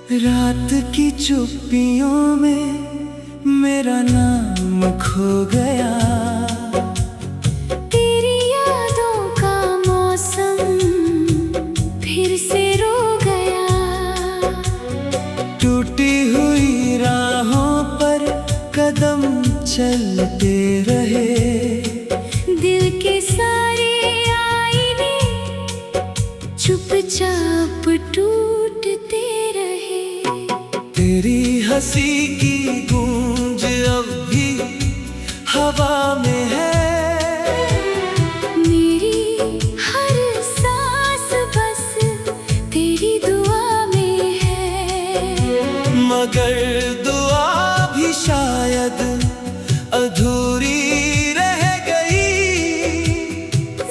रात की चुप्पियों में मेरा नाम खो गया। तेरी यादों का मौसम फिर से रो गया। टूटी हुई राहों पर कदम चलते रहे। दिल के सारे आईने चुपचाप टूटते रहे। तेरी हंसी की गूंज अब भी हवा में है। मेरी हर सांस बस तेरी दुआ में है। मगर दुआ भी शायद अधूरी रह गई।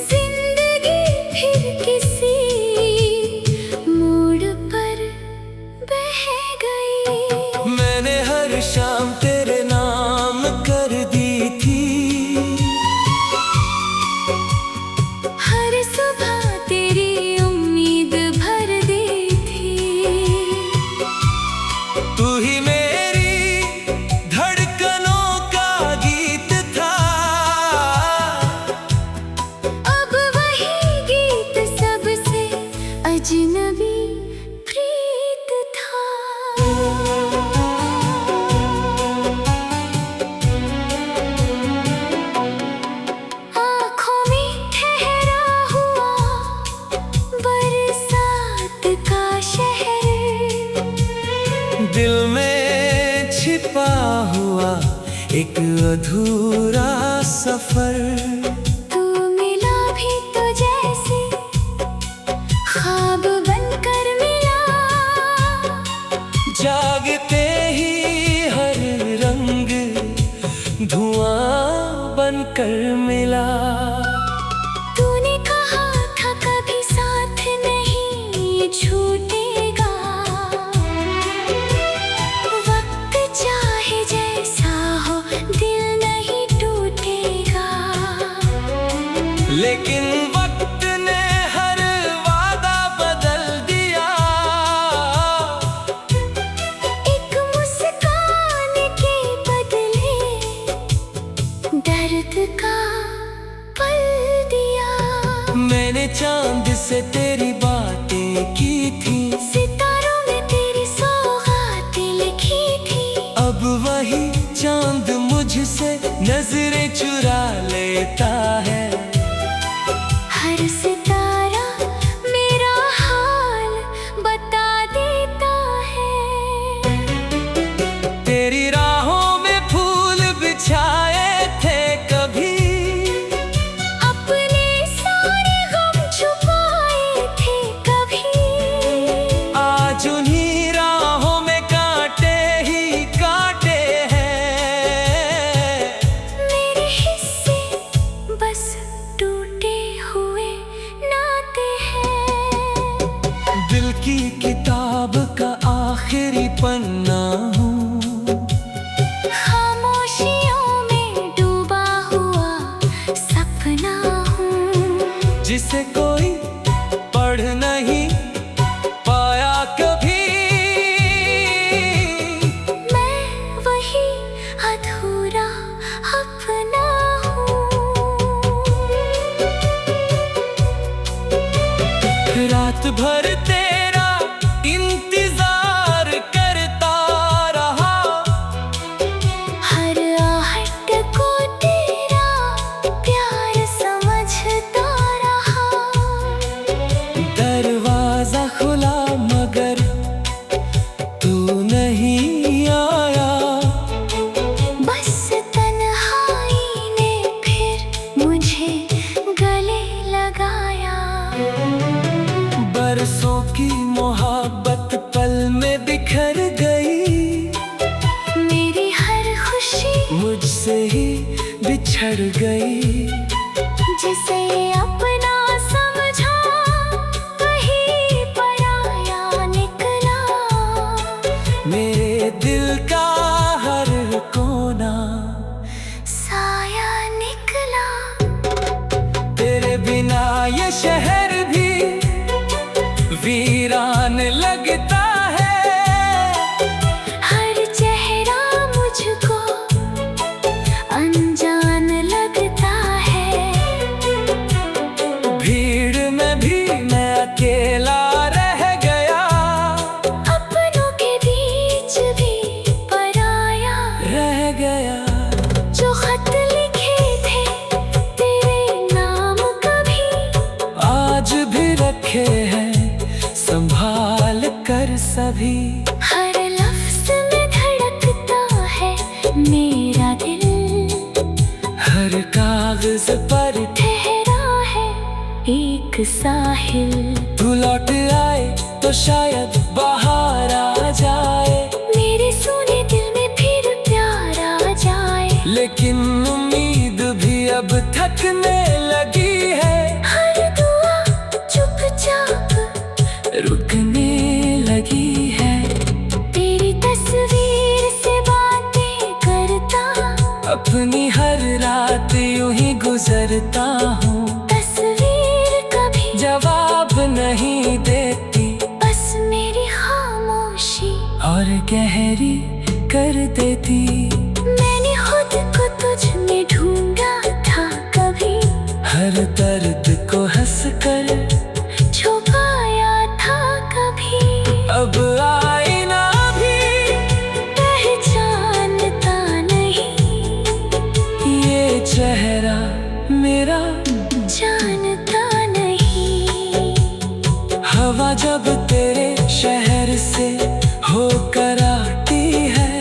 जिंदगी फिर किसी मोड़ पर बह गई। मैंने हर शाम तेरे नाम कर दी थी। हर सुबह तेरी उम्मीद भर दी थी। तू ही मेरी धड़कनों का गीत था। अब वही गीत सबसे अजनबी प्रीत था। आँखों में ठहरा हुआ बरसात का शहर। दिल में छिपा हुआ एक अधूरा सफर। तू मिला भी तो जैसे ख्वाब बनकर मिला। जागते ही हर रंग धुआं बनकर मिला। तूने कहा था कभी साथ नहीं छूटेगा। वक्त चाहे जैसा हो दिल नहीं टूटेगा। लेकिन वक्त ने हर वादा बदल दिया। एक मुस्कान के बदले दर्द का पल दिया। मैंने चांद से तेरी बातें की थी। सितारों में तेरी सौगातें लिखी थी। अब वही चांद मुझसे नजरें चुरा लेता है। हर सितारा मेरा हाल बता देता है। तेरी राहों में फूल बिछाए थे कभी। अपने सारे गम छुपाए थे कभी। आज उन्हीं राहों में कांटे ही कांटे हैं। मेरे हिस्से बस टूटे हुए नाते हैं। दिल की किताब का आखिरी पन्ना हूँ। खामोशियों में डूबा हुआ सपना हूँ। जिसे कोई पढ़ नहीं पाया कभी। मैं वही अधूरा अपना हूँ। रात भर तेरा इंतजार करता रहा। हर आहट को तेरा प्यार समझता रहा। दरवाजा खुला मगर तू नहीं आया। बस तन्हाई ने फिर मुझे गले लगाया। बरसों की मोहब्बत पल में बिखर गई। मेरी हर खुशी मुझसे ही बिछड़ गई। जिसे अपना समझा वही पराया निकला। मेरे दिल का हर कोना साया निकला। तेरे बिना ये शहर भी वीरान लगता है। सभी। हर लफ्ज में धड़कता है मेरा दिल, हर कागज पर ठहरा है एक साहिल। तू लौट आए तो शायद बाहर आ जाए, मेरे सोने दिल में फिर प्यार आ जाए। लेकिन उम्मीद भी अब थकने लगी है। हर दुआ चुपचाप रुकने लगी है। तेरी तस्वीर से बातें करता, अपनी हर रात यूं ही गुजरता हूँ। तस्वीर कभी जवाब नहीं देती, बस मेरी खामोशी और गहरी कर देती। मैंने खुद को तुझ में ढूंढा था कभी, हर दर्द को हंसकर छुपाया था कभी। अब आईना भी पहचानता नहीं, ये चेहरा मेरा जानता नहीं। हवा जब तेरे शहर से होकर आती है,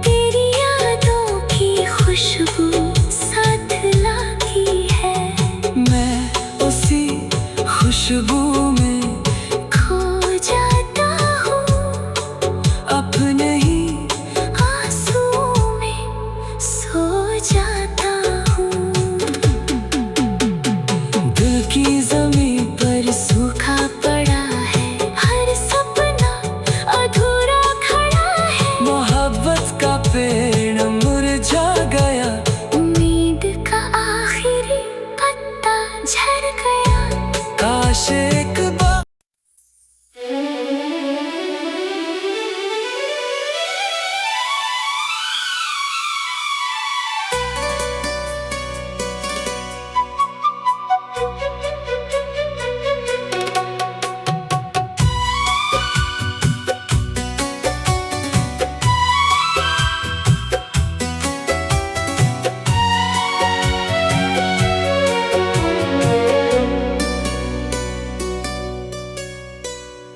तेरी यादों की खुशबू साथ लाती है। मैं उसी खुशबू में खो जाता हूँ, अपने ही आंसुओं में सो जाता हूँ। दिल की ज़मीं पर सूखा पड़ा है हर सपना, अधूरा खड़ा है। मोहब्बत का पेड़ मुरझा गया, उम्मीद का आखिरी पत्ता झड़ गया। काश एक बार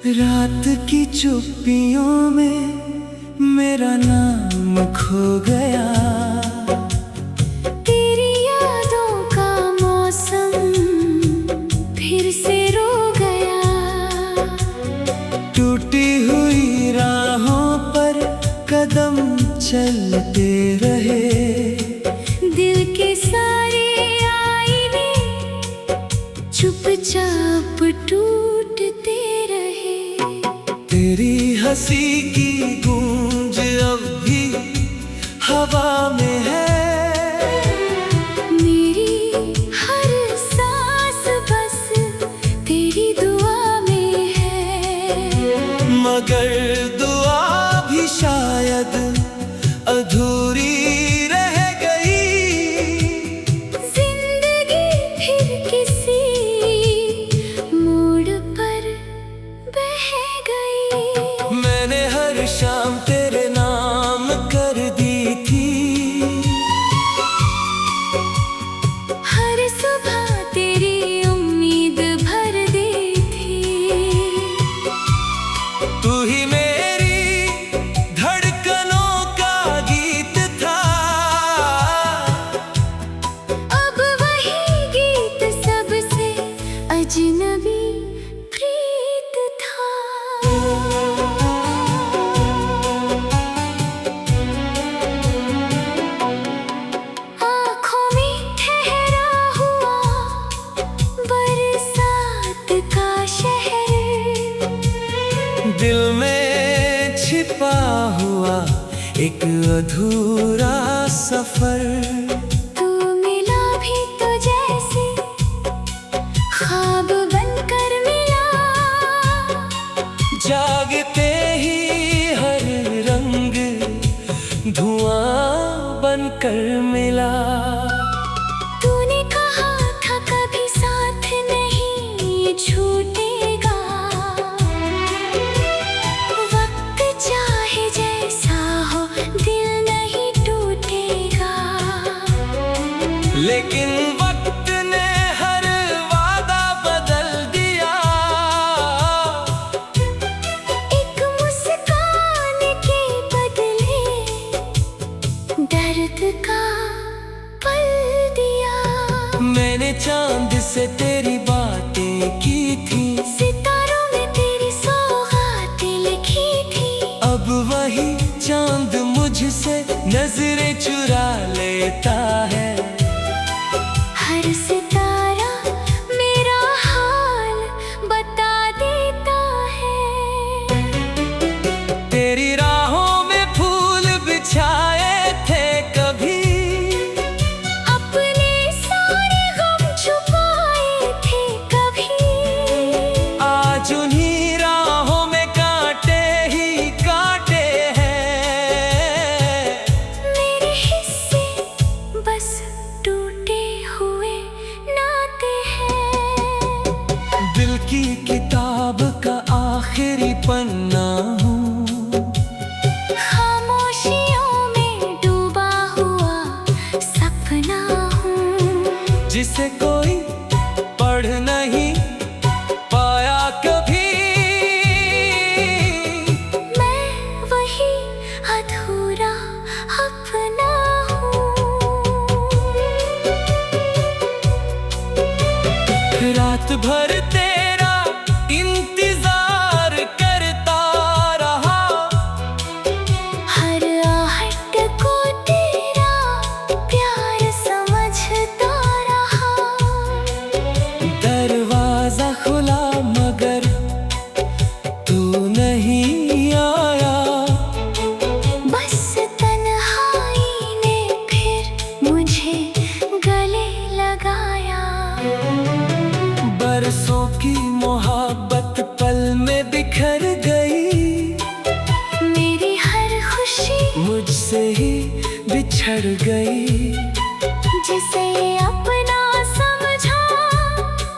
रात की चुप्पियों में मेरा नाम खो गया। तेरी यादों का मौसम फिर से रो गया। टूटी हुई राहों पर कदम चलते रहे, दिल के सारे आईने चुपचाप टूटते रहे। तेरी हंसी की गूंज अब भी हवा में है। मेरी हर सांस बस तेरी दुआ में है। मगर दुआ भी शायद अधूरी रह गई। जिंदगी फिर किसी मोड़ पर बह गई। मैंने हर शाम तेरे नाम कर दी थी, हर सुबह तेरी उम्मीद भर दी थी। तू ही मेरी धड़कनों का गीत था। अब वही गीत सबसे अजनबी प्रीत था। आँखों में ठहरा हुआ बरसात का शहर, दिल में छिपा हुआ एक अधूरा सफर। तू मिला भी तो जैसे ख्वाब बनकर मिला। जागते ही हर रंग धुआं बनकर मिला। तूने कहा था कभी साथ नहीं छूटेगा। वक्त चाहे जैसा हो दिल नहीं टूटेगा। लेकिन वक्त ने हर वादा बदल दिया। बिखर गई। मेरी हर खुशी मुझसे ही बिछड़ गई। जिसे अपना समझा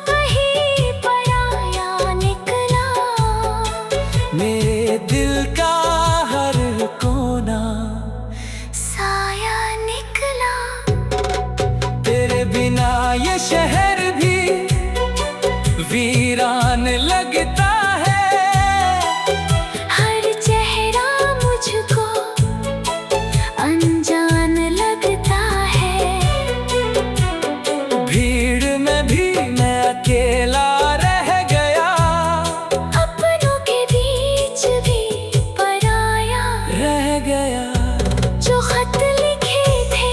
वही पराया निकला। मेरे दिल का हर कोना साया निकला। तेरे बिना ये शहर भी वीरान लगता है। हर चेहरा मुझको अनजान लगता है। भीड़ में भी मैं अकेला रह गया। अपनों के बीच भी पराया रह गया। जो खत लिखे थे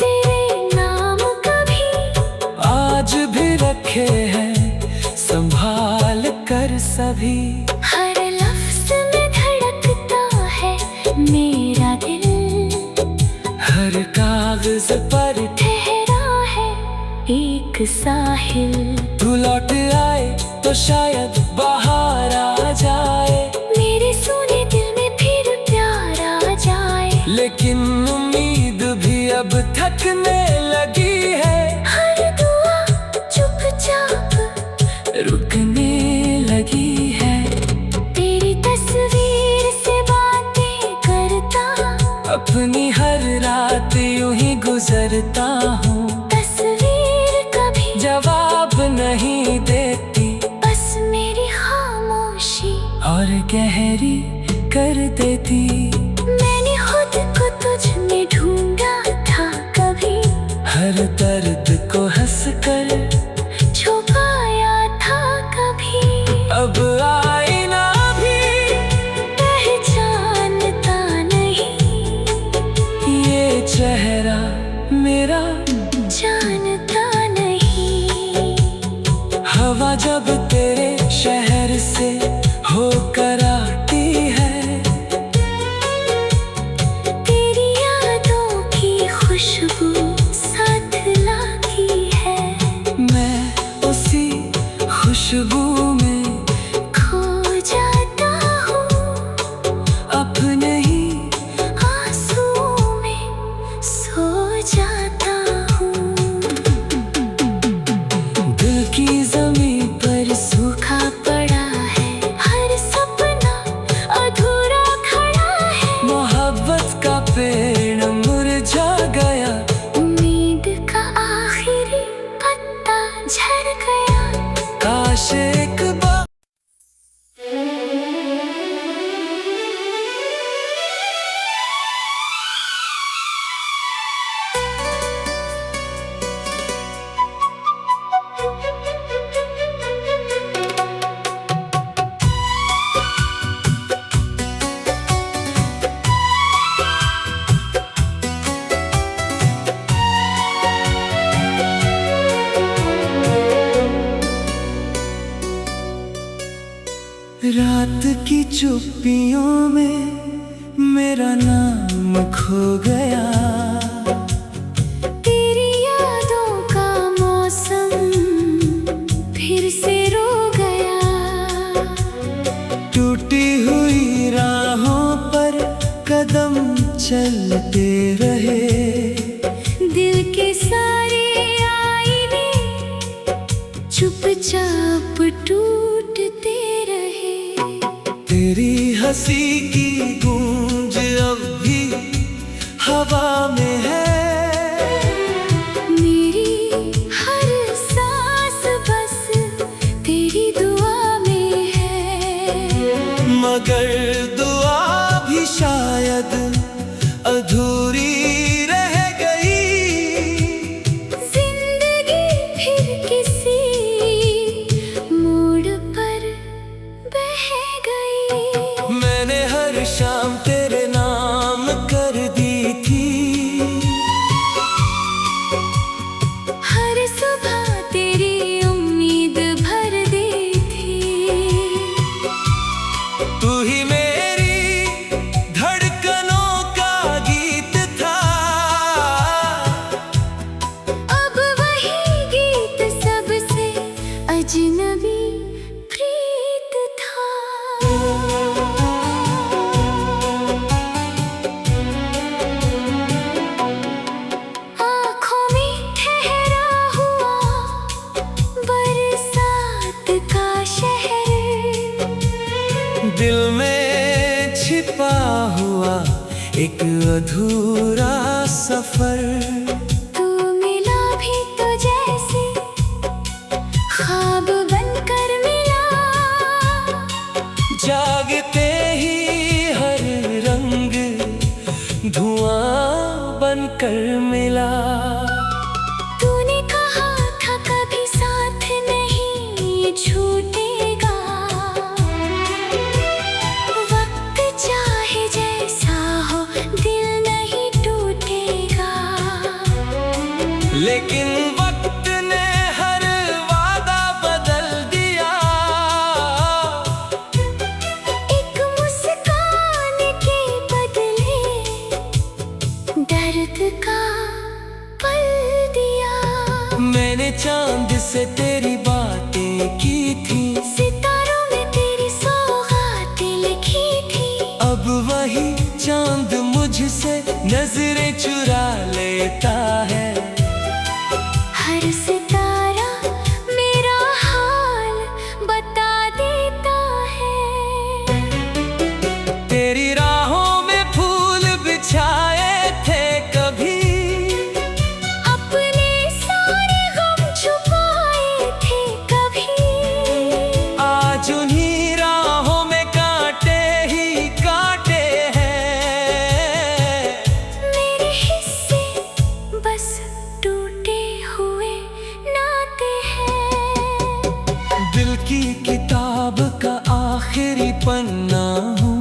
तेरे नाम कभी आज भी रखे हैं संभाल कर सभी। हर लफ्ज में धड़कता है मेरा दिल। हर कागज पर ठहरा है एक साहिल। तू लौट आए तो शायद बाहर आ जाए। मेरे सोने दिल में फिर प्यार आ जाए। लेकिन उम्मीद भी अब थकने लगी है। हर दुआ चुपचाप रुकने लगी है। तेरी तस्वीर से बातें करता। अपनी हर रात यूं ही गुजरता हूँ। तस्वीर कभी जवाब नहीं देती बस मेरी खामोशी और गहरी कर देती। मैंने खुद को तुझ में ढूंढा था कभी। हर दर्द को हंस कर छुपाया था कभी। अब आईना भी पहचानता नहीं। ये चेहरा मेरा जानता नहीं। हवा जब तेरे शहर से होकर आती है। तेरी यादों की खुशबू साथ लाती है। मैं उसी खुशबू में खो जाता हूँ अपने ही आंसू में सो जाता हूँ। दिल की जमीन पर सूखा पड़ा है हर सपना अधूरा खड़ा है। मोहब्बत का पेड़ मुरझा गया। उम्मीद का आखिरी पत्ता झड़ गया। काश एक बार रात की चुप्पियों में मेरा नाम खो गया। तेरी यादों का मौसम फिर से रो गया। टूटी हुई राहों पर कदम चलते रहे। दिल के सारे आईने चुपचाप टूटते रहे। तेरी हंसी की गूंज अब भी हवा में है। मेरी हर सांस बस तेरी दुआ में है। मगर दुआ भी शायद अधूरी रह गई। जिंदगी फिर किसी मोड़ पर बह गई। मैंने हर शाम तेरे नाम कर दी थी। हर सुबह तेरी उम्मीद भर दी थी। तू ही दिल में छिपा हुआ एक अधूरा सफर। तू मिला भी तो जैसे ख्वाब बनकर मिला, जागते ही हर रंग धुआं बनकर मिला। तूने कहा था कभी साथ नहीं छूटेगा, वक्त चाहे जैसा हो दिल नहीं टूटेगा। लेकिन वक्त ने हर वादा बदल दिया, एक मुस्कान के बदले दर्द का पल दिया। मैंने चांद से तेरी बातें की थी, सितारों में तेरी सौगातें लिखी थी। अब वही चांद मुझसे नजरें चुरा लेता है। हर सितारा मेरा हाल बता देता है। तेरी राहों में फूल बिछाए थे कभी, अपने सारे गम छुपाए थे कभी। आज उन्हीं राहों में कांटे ही कांटे हैं। मेरे हिस्से बस टूटे हुए नाते हैं। दिल की किताब का आखिरी पन्ना हूँ,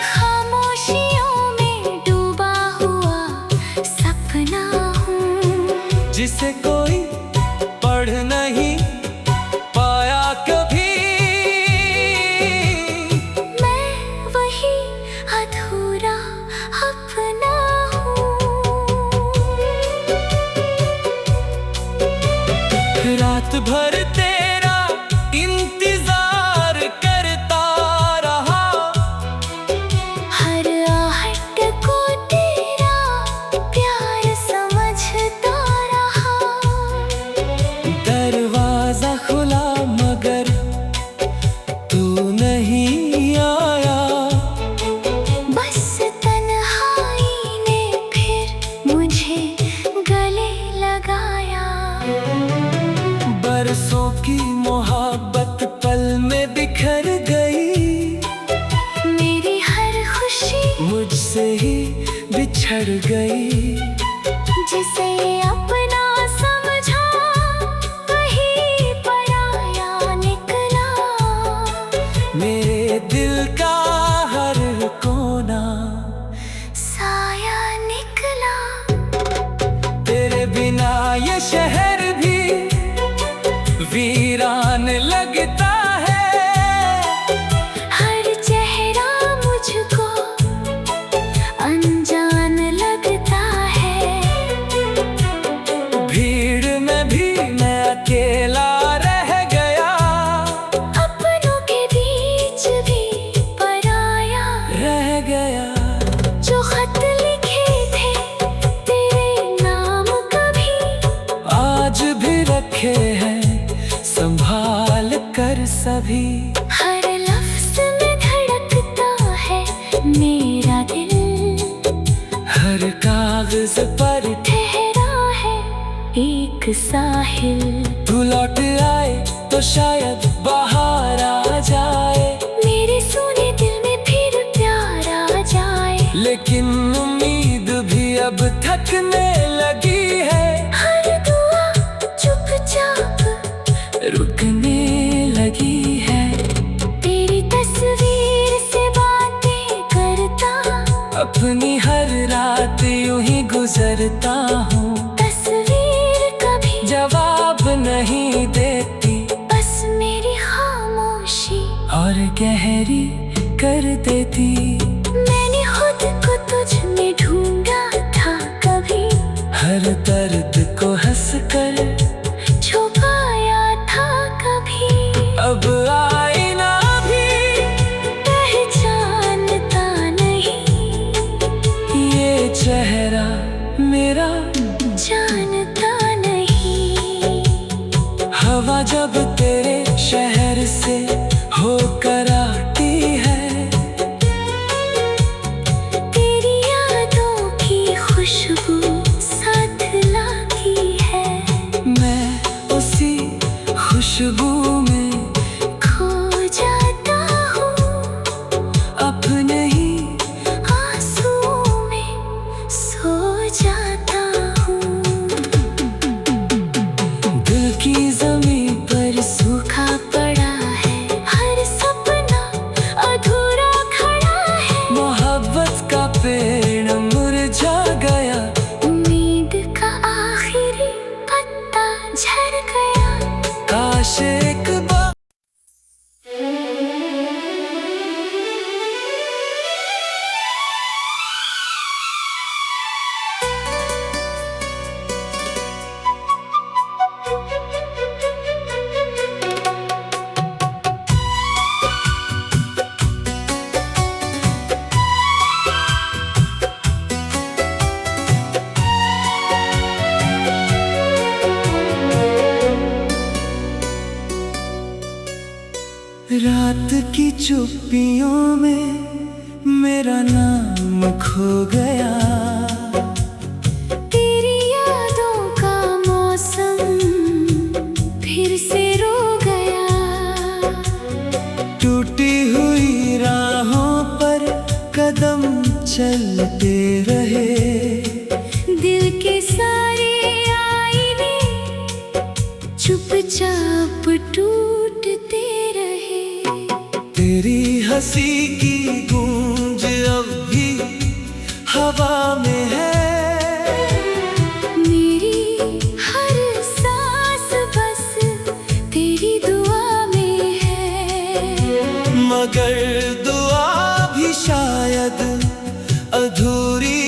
खामोशियों में डूबा हुआ सपना हूँ, जिसे कोई पढ़ नहीं पाया कभी। मैं वही अधूरा अपना हूँ। रात भर तेरा इंतजार करता रहा, हर आहट को तेरा प्यार समझता रहा। दरवाजा खुला मगर तू नहीं आया। बस तन्हाई ने फिर मुझे गले लगाया। बरसों की मोहब्बत पल में बिखर गई, मेरी हर खुशी मुझसे ही बिछड़ गई। जिसे अपना समझा वही पराया निकला। मेरे दिल का हर कोना साया निकला। तेरे बिना ये शहर भी वीरान लगता है। हर चेहरा मुझको अनजान लगता है। भीड़ में भी मैं अकेला रह गया, अपनों के बीच भी पराया रह गया। जो खत लिखे थे तेरे नाम कभी, आज भी रखे हैं संभाल कर सभी। हर लफ्ज में धड़कता है मेरा दिल, हर कागज पर ठहरा है एक साहिल। तू लौट आए तो शायद बाहर आ जाए, मेरे सोने दिल में फिर प्यार आ जाए। लेकिन उम्मीद भी अब थकने लगी है। हर दुआ चुपचाप रुकने लगी है। तेरी तस्वीर से बातें करता, अपनी हर रात यूं ही गुजरता हूँ। तस्वीर कभी जवाब नहीं देती, बस मेरी खामोशी और गहरी कर देती। मैंने खुद को तुझ में ढूंढा था कभी, हर दर्द को हंस कर छुपाया था कभी। अब आईना भी पहचानता नहीं, ये चेहरा मेरा जानता नहीं। हवा जब तेरे शहर से होकर रात की चुप्पियों में मेरा नाम खो गया। तेरी यादों का मौसम फिर से रो गया। टूटी हुई राहों पर कदम चलते रहे। दिल के सारे आईने चुपचाप टूटते रहे। तेरी हंसी की गूंज अब भी हवा में है। मेरी हर सांस बस तेरी दुआ में है। मगर दुआ भी शायद अधूरी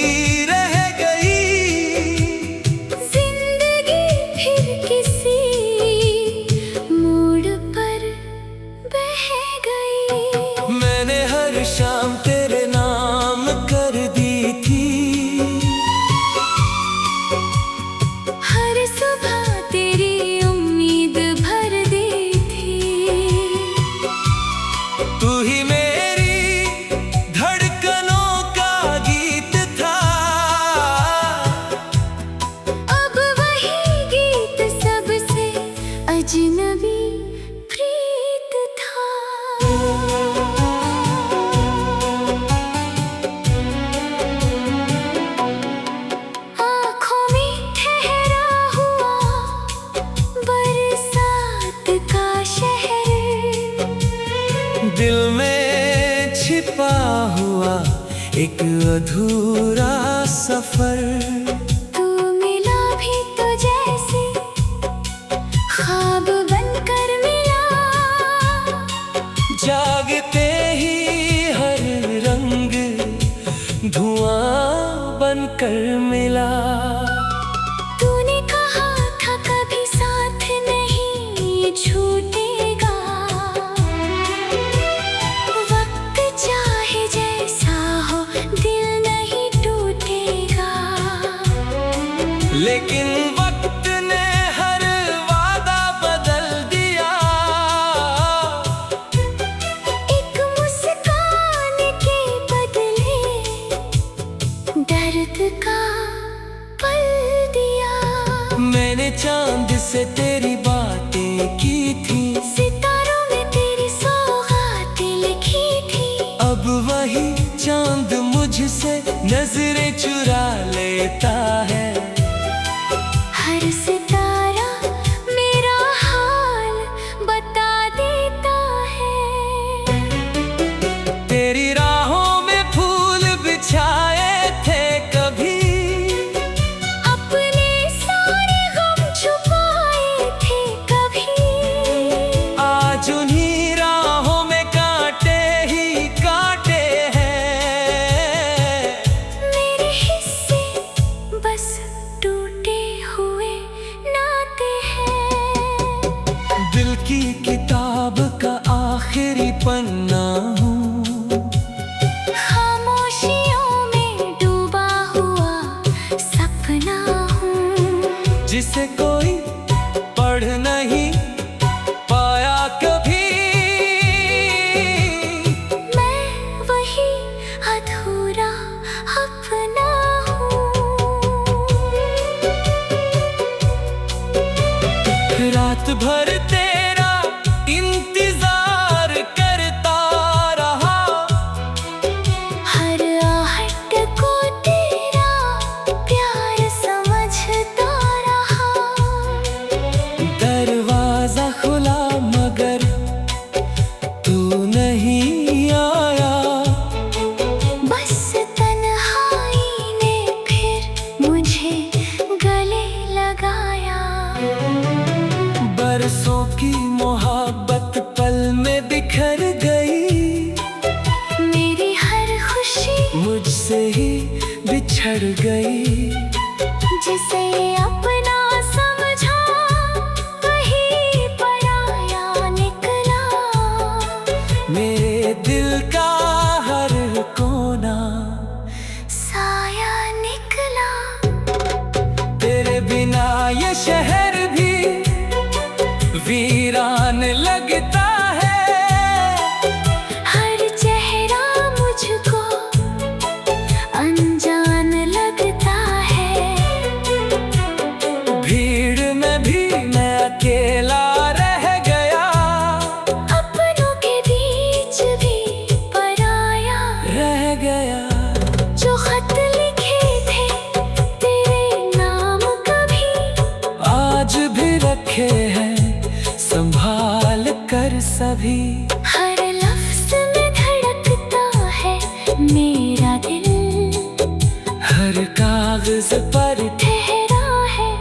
रह गई। जिंदगी फिर किसी मोड़ पर बह गई। मैंने हर शाम तेरे नाम कर दी थी। हर सुबह तेरी उम्मीद भर दी थी। तू ही मेरी धड़कनों का गीत था। अब वही गीत सबसे अजनबी प्रीत था। आँखों में ठहरा हुआ बरसात का शहर। दिल में छिपा हुआ एक अधूरा सफर। तू मिला भी तो जैसे ख्वाब बनकर मिला। जागते ही हर रंग धुआं बनकर मिला। तूने कहा था कभी साथ नहीं छूटेगा। वक्त चाहे जैसा हो दिल नहीं टूटेगा। लेकिन वक्त ने हर वादा बदल दिया। एक मुस्कान के बदले दर्द का पल दिया। मैंने चांद से तेरी बातें की थी। सितारों में तेरी सौगातें लिखी थी। अब वही चांद मुझसे नजरें चुरा लेता है। हर सितारा मेरा हाल बता देता है। तेरी राहों में फूल बिछाए थे कभी। अपने सारे गम छुपाए थे कभी। आज उन्हीं राहों में कांटे ही कांटे हैं। मेरे हिस्से बस टूटे हुए नाते हैं। दिल की किताब का आखिरी पन्ना हूँ। खामोशियों में डूबा हुआ सपना हूँ। जिसे कोई पढ़ नहीं पाया कभी। मैं वही अधूरा अपना हूँ। रात भर तेरा इंतजार करता रहा। हर आहट को तेरा प्यार समझता रहा। दरवाजा खुला मगर तू नहीं आया। बस तन्हाई ने फिर मुझे गले लगाया। बरसों की मोहब्बत पल में बिखर गई। मेरी हर खुशी मुझसे ही बिछड़ गई। जिसे अपना समझा वही पराया निकला। मेरे दिल का हर कोना साया निकला। तेरे बिना ये शहर भी वीरान लगता है। अभी। हर लफ्ज में धड़कता है मेरा दिल, हर कागज पर ठहरा है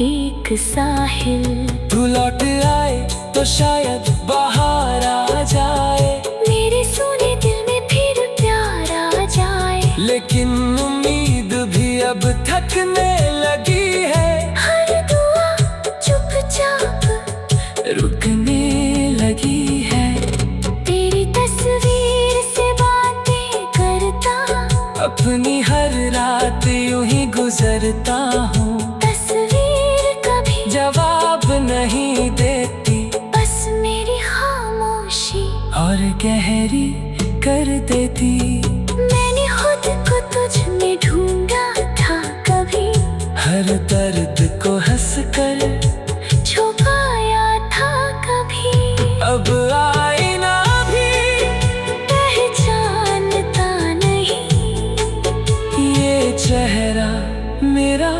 एक साहिल। तू लौट आए तो शायद बाहर आ जाए, मेरे सोने दिल में फिर प्यार आ जाए। लेकिन उम्मीद भी अब थकने लगी है। हर दुआ चुपचाप रुकने लगी है। तेरी तस्वीर से बातें करता, अपनी हर रात यूं ही गुजरता हूँ। तस्वीर कभी जवाब नहीं देती, बस मेरी खामोशी और गहरी कर देती। मैंने खुद को तुझ में ढूंढा था कभी, हर दर्द को हंस कर छुपाया था कभी। अब आईना भी पहचानता नहीं, ये चेहरा मेरा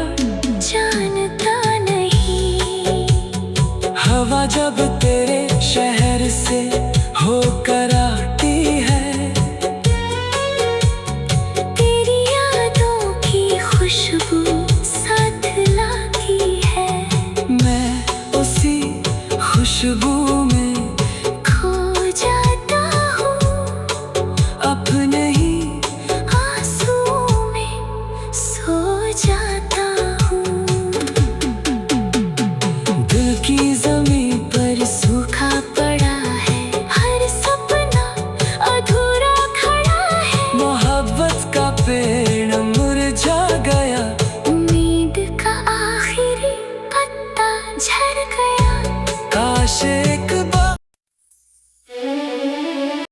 जानता नहीं। हवा जब तेरे शहर से होकर